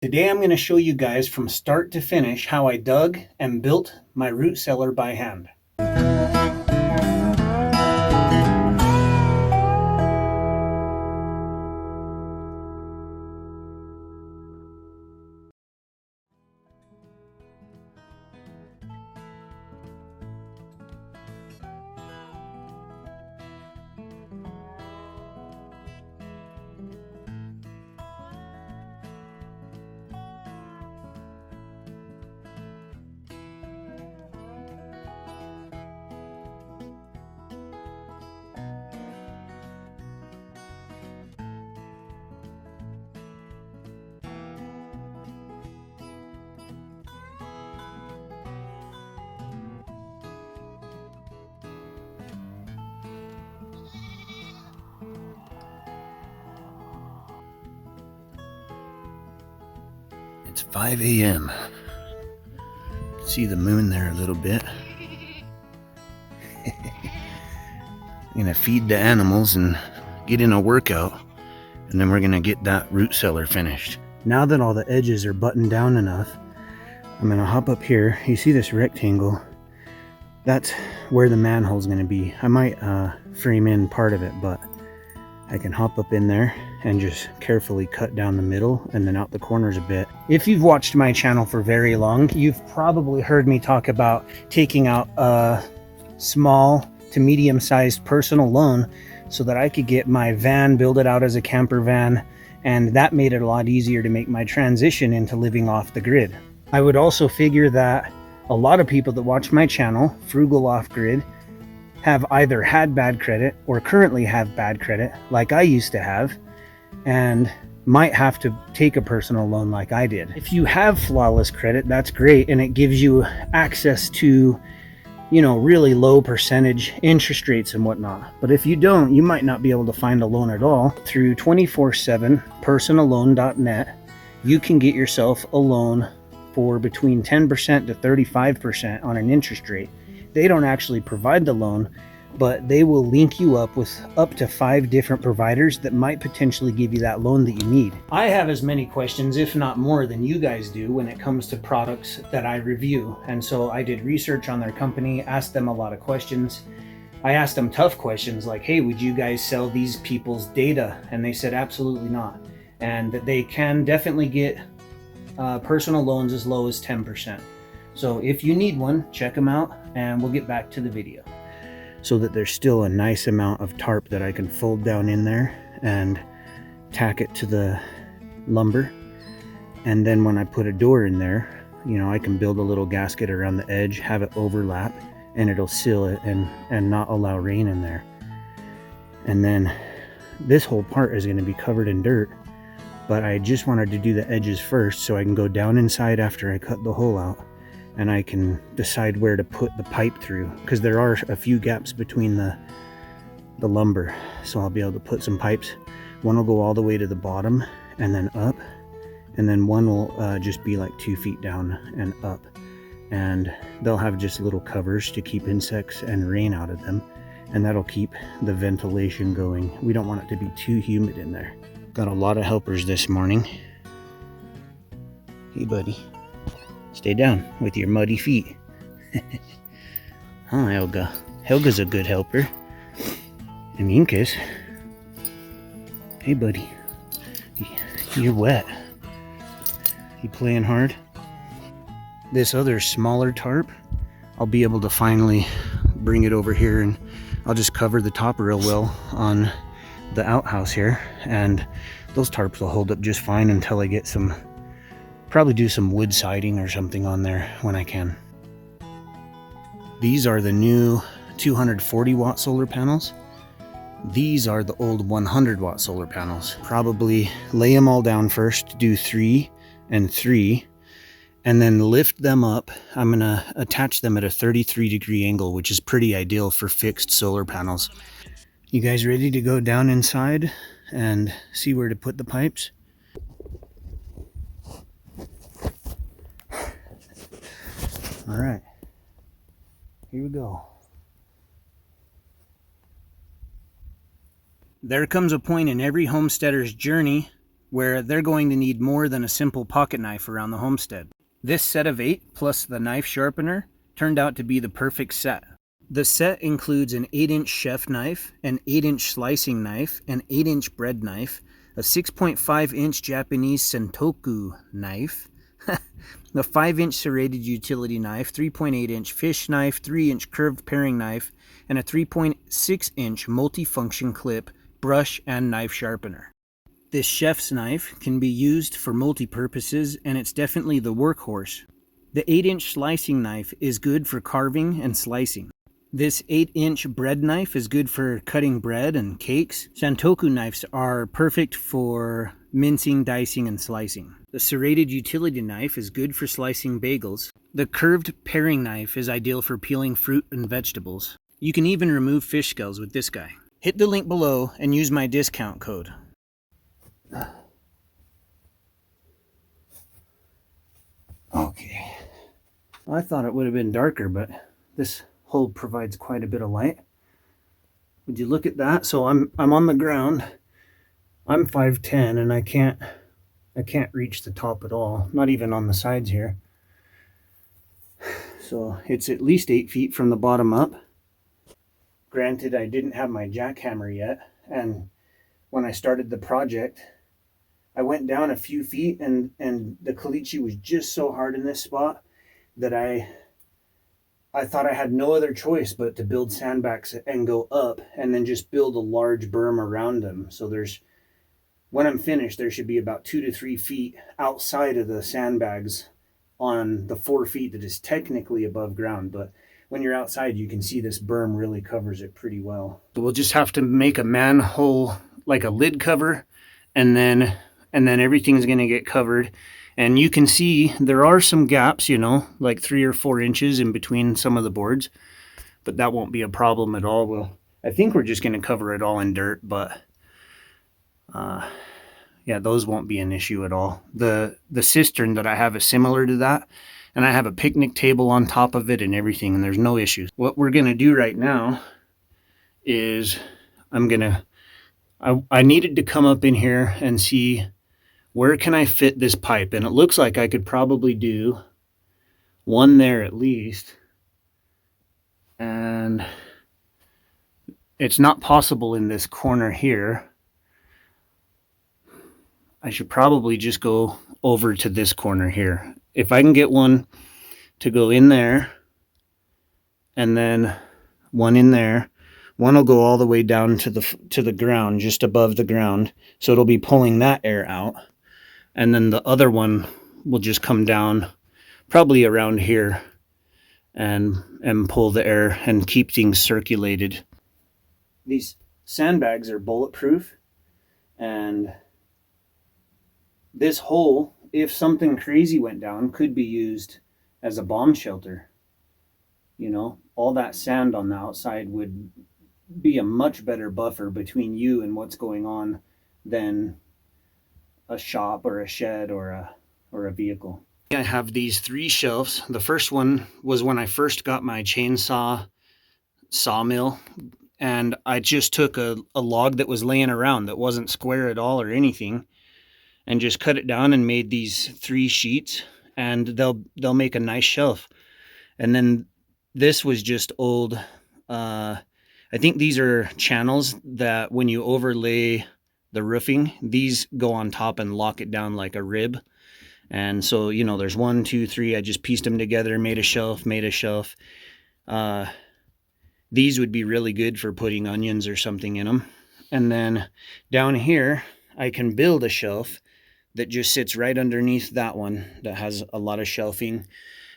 Today I'm going to show you guys from start to finish how I dug and built my root cellar by hand. It's 5 a.m. See the moon there a little bit. I'm gonna feed the animals and get in a workout, and then we're gonna get that root cellar finished. Now that all the edges are buttoned down enough, I'm gonna hop up here. You see this rectangle? That's where the manhole's gonna be. I might frame in part of it, but I can hop up in there and just carefully cut down the middle and then out the corners a bit. If you've watched my channel for very long, you've probably heard me talk about taking out a small to medium-sized personal loan so that I could get my van, build it out as a camper van, and that made it a lot easier to make my transition into living off the grid. I would also figure that a lot of people that watch my channel, Frugal Off Grid, have either had bad credit or currently have bad credit like I used to have, and might have to take a personal loan like I did. If you have flawless credit, that's great, and it gives you access to, you know, really low percentage interest rates and whatnot. But if you don't, you might not be able to find a loan at all. Through 24/7 personalloan.net, you can get yourself a loan for between 10% to 35% on an interest rate. They don't actually provide the loan, but they will link you up with up to 5 different providers that might potentially give you that loan that you need. I have as many questions, if not more, than you guys do when it comes to products that I review. And so I did research on their company, asked them a lot of questions. I asked them tough questions like, hey, would you guys sell these people's data? And they said absolutely not. And that they can definitely get personal loans as low as 10%. So if you need one, check them out and we'll get back to the video. So that there's still a nice amount of tarp that I can fold down in there and tack it to the lumber. And then when I put a door in there, you know, I can build a little gasket around the edge, have it overlap, and it'll seal it and not allow rain in there. And then this whole part is going to be covered in dirt, but I just wanted to do the edges first so I can go down inside after I cut the hole out, and I can decide where to put the pipe through, because there are a few gaps between the lumber. So I'll be able to put some pipes. One will go all the way to the bottom and then up, and then one will just be like 2 feet down and up. And they'll have just little covers to keep insects and rain out of them, and that'll keep the ventilation going. We don't want it to be too humid in there. Got a lot of helpers this morning. Hey buddy, stay down with your muddy feet. Huh, Helga? Helga's a good helper. And Inkas. Hey buddy, you're wet. You playing hard? This other smaller tarp, I'll be able to finally bring it over here, and I'll just cover the top real well on the outhouse here, and those tarps will hold up just fine until I get some, probably do some wood siding or something on there when I can. These are the new 240 watt solar panels. These are the old 100 watt solar panels. Probably lay them all down first, do 3 and 3, and then lift them up. I'm gonna attach them at a 33-degree angle, which is pretty ideal for fixed solar panels. You guys ready to go down inside and see where to put the pipes? All right, here we go. There comes a point in every homesteader's journey where they're going to need more than a simple pocket knife around the homestead. This set of 8 plus the knife sharpener turned out to be the perfect set. The set includes an 8-inch chef knife, an 8-inch slicing knife, an 8-inch bread knife, a 6.5-inch Japanese sentoku knife, a 5-inch serrated utility knife, 3.8-inch fish knife, 3-inch curved paring knife, and a 3.6-inch multifunction clip, brush, and knife sharpener. This chef's knife can be used for multi-purposes, and it's definitely the workhorse. The 8-inch slicing knife is good for carving and slicing. This 8-inch bread knife is good for cutting bread and cakes. Santoku knives are perfect for mincing, dicing, and slicing. The serrated utility knife is good for slicing bagels. The curved paring knife is ideal for peeling fruit and vegetables. You can even remove fish scales with this guy. Hit the link below and use my discount code. Okay. Well, I thought it would have been darker, but this hole provides quite a bit of light. Would you look at that? So I'm on the ground. I'm 5'10" and I can't reach the top at all, not even on the sides here. So it's at least 8 feet from the bottom up. Granted, I didn't have my jackhammer yet, and when I started the project, I went down a few feet, and the caliche was just so hard in this spot that I thought I had no other choice but to build sandbags and go up and then just build a large berm around them. So when I'm finished, there should be about 2 to 3 feet outside of the sandbags on the 4 feet that is technically above ground. But when you're outside, you can see this berm really covers it pretty well. So we'll just have to make a manhole, like a lid cover, and then everything's going to get covered. And you can see there are some gaps, you know, like 3 or 4 inches in between some of the boards, but that won't be a problem at all. I think we're just going to cover it all in dirt, but yeah, those won't be an issue at all. The cistern that I have is similar to that, and I have a picnic table on top of it and everything, and there's no issues. What we're going to do right now is I needed to come up in here and see where can I fit this pipe, and it looks like I could probably do one there at least, and it's not possible in this corner here. I should probably just go over to this corner here. If I can get one to go in there, and then one in there, one will go all the way down to the ground, just above the ground, so it'll be pulling that air out. And then the other one will just come down probably around here and pull the air and keep things circulated. These sandbags are bulletproof, and this hole, if something crazy went down, could be used as a bomb shelter. You know, all that sand on the outside would be a much better buffer between you and what's going on than a shop or a shed or a vehicle. I have these 3 shelves. The first one was when I first got my chainsaw sawmill, and I just took a log that was laying around that wasn't square at all or anything, and just cut it down and made these 3 sheets, and they'll make a nice shelf. And then this was just old, I think these are channels that when you overlay the roofing, these go on top and lock it down like a rib. And so, you know, there's 1, 2, 3. I just pieced them together, made a shelf. These would be really good for putting onions or something in them. And then down here, I can build a shelf that just sits right underneath that one that has a lot of shelving.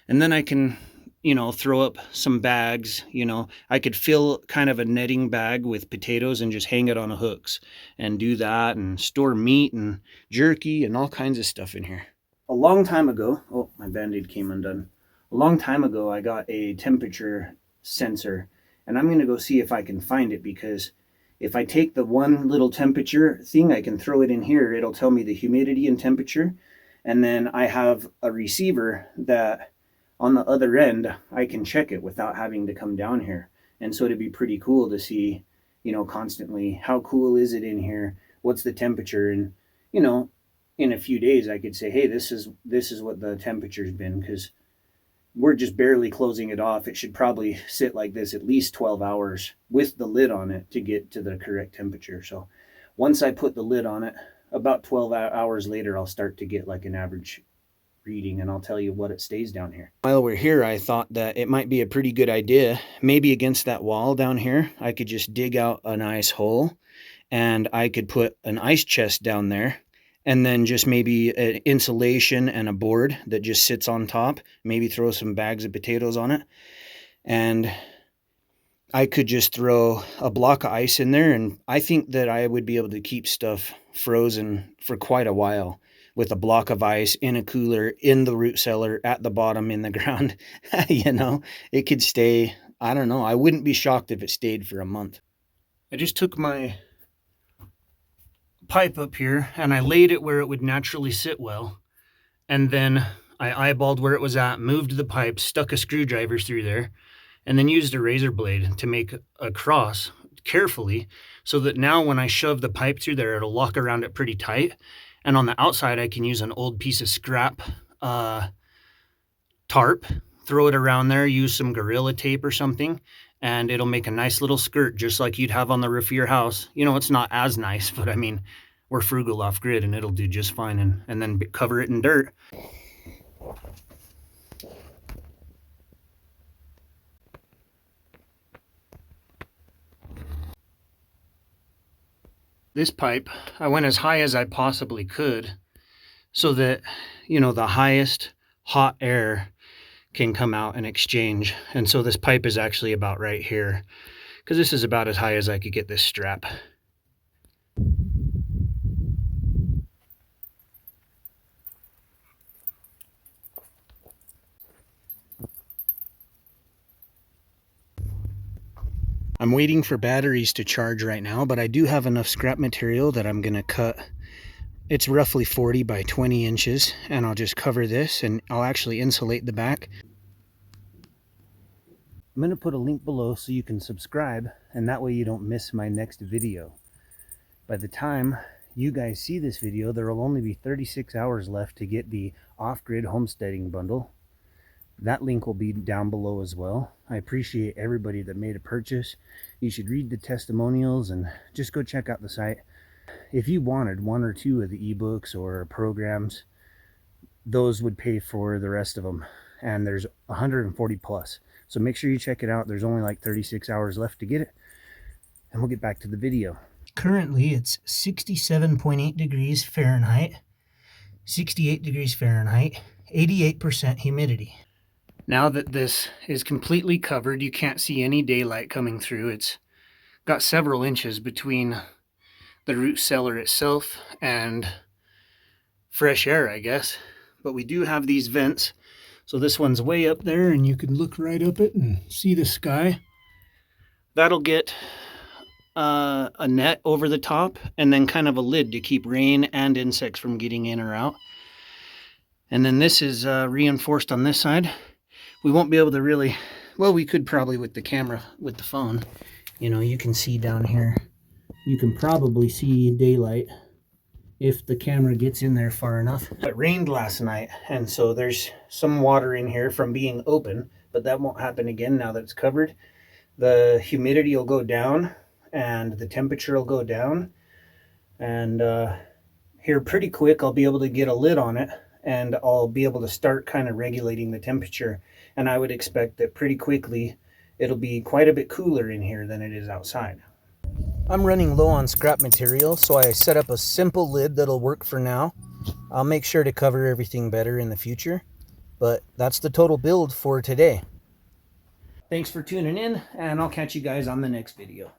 And then I can, you know, throw up some bags. You know, I could fill kind of a netting bag with potatoes and just hang it on hooks and do that, and store meat and jerky and all kinds of stuff in here. A long time ago, oh, my Band-Aid came undone. A long time ago, I got a temperature sensor, and I'm going to go see if I can find it, because if I take the one little temperature thing, I can throw it in here. It'll tell me the humidity and temperature, and then I have a receiver that on the other end, I can check it without having to come down here. And so it'd be pretty cool to see, you know, constantly, how cool is it in here? What's the temperature? And, you know, in a few days I could say, hey, this is what the temperature's been, because we're just barely closing it off. It should probably sit like this at least 12 hours with the lid on it to get to the correct temperature. So once I put the lid on it, about 12 hours later, I'll start to get like an average reading, and I'll tell you what it stays down here. While we're here, I thought that it might be a pretty good idea, maybe against that wall down here, I could just dig out a nice hole and I could put an ice chest down there, and then just maybe an insulation and a board that just sits on top, maybe throw some bags of potatoes on it, and I could just throw a block of ice in there, and I think that I would be able to keep stuff frozen for quite a while with a block of ice in a cooler in the root cellar at the bottom in the ground. You know, it could stay, I don't know, I wouldn't be shocked if it stayed for a month. I just took my pipe up here and I laid it where it would naturally sit well, and then I eyeballed where it was at, moved the pipe, stuck a screwdriver through there, and then used a razor blade to make a cross carefully so that now when I shove the pipe through there, it'll lock around it pretty tight. And on the outside, I can use an old piece of scrap tarp, throw it around there, use some Gorilla Tape or something, and it'll make a nice little skirt just like you'd have on the roof of your house. You know, it's not as nice, but I mean, we're frugal off grid and it'll do just fine, and then cover it in dirt. This pipe, I went as high as I possibly could so that, you know, the highest hot air can come out and exchange. And so this pipe is actually about right here, because this is about as high as I could get this strap. I'm waiting for batteries to charge right now, but I do have enough scrap material that I'm going to cut. It's roughly 40 by 20 inches, and I'll just cover this, and I'll actually insulate the back. I'm going to put a link below so you can subscribe, and that way you don't miss my next video. By the time you guys see this video, there will only be 36 hours left to get the off-grid homesteading bundle. That link will be down below as well. I appreciate everybody that made a purchase. You should read the testimonials and just go check out the site. If you wanted one or two of the ebooks or programs, those would pay for the rest of them. And there's 140 plus. So make sure you check it out. There's only like 36 hours left to get it. And we'll get back to the video. Currently it's 67.8 degrees Fahrenheit, 68 degrees Fahrenheit, 88% humidity. Now that this is completely covered, you can't see any daylight coming through. It's got several inches between the root cellar itself and fresh air, I guess. But we do have these vents. So this one's way up there, and you can look right up it and see the sky. That'll get a net over the top, and then kind of a lid to keep rain and insects from getting in or out. And then this is reinforced on this side. We won't be able to really, well, we could probably with the camera, with the phone. You know, you can see down here. You can probably see daylight if the camera gets in there far enough. It rained last night, and so there's some water in here from being open, but that won't happen again now that it's covered. The humidity will go down, and the temperature will go down. And here pretty quick, I'll be able to get a lid on it, and I'll be able to start kind of regulating the temperature. And I would expect that pretty quickly it'll be quite a bit cooler in here than it is outside. I'm running low on scrap material, so I set up a simple lid that'll work for now. I'll make sure to cover everything better in the future, but that's the total build for today. Thanks for tuning in, and I'll catch you guys on the next video.